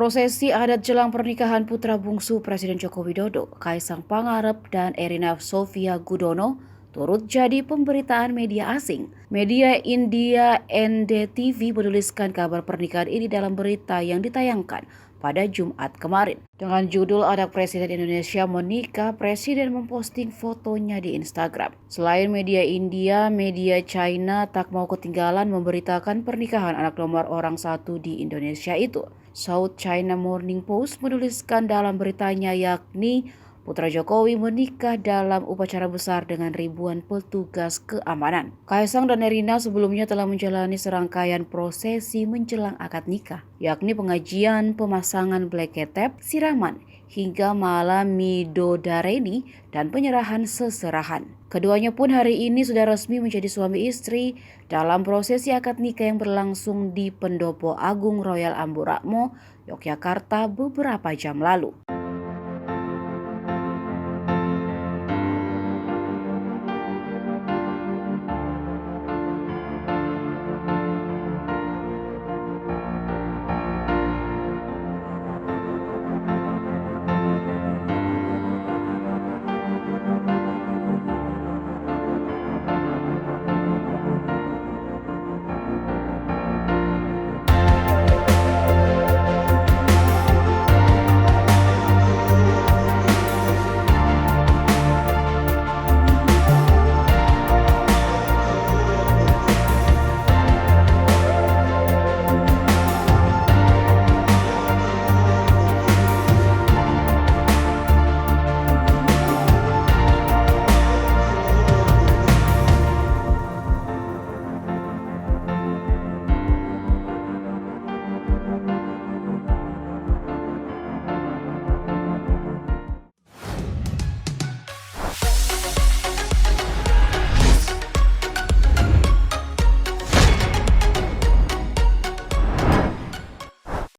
Prosesi adat jelang pernikahan putra bungsu Presiden Joko Widodo, Kaisang Pangarep dan Erina Sofia Gudono turut jadi pemberitaan media asing. Media India NDTV menuliskan kabar pernikahan ini dalam berita yang ditayangkan pada Jumat kemarin. Dengan judul "Anak Presiden Indonesia Menikah", Presiden memposting fotonya di Instagram. Selain media India, media China tak mau ketinggalan memberitakan pernikahan anak nomor orang satu di Indonesia itu. South China Morning Post menuliskan dalam beritanya yakni putra Jokowi menikah dalam upacara besar dengan ribuan petugas keamanan. Kaisang dan Erina sebelumnya telah menjalani serangkaian prosesi menjelang akad nikah, yakni pengajian, pemasangan bleketep, siraman, hingga malam midodareni dan penyerahan seserahan. Keduanya pun hari ini sudah resmi menjadi suami istri dalam prosesi akad nikah yang berlangsung di Pendopo Agung Royal Amburamo, Yogyakarta beberapa jam lalu.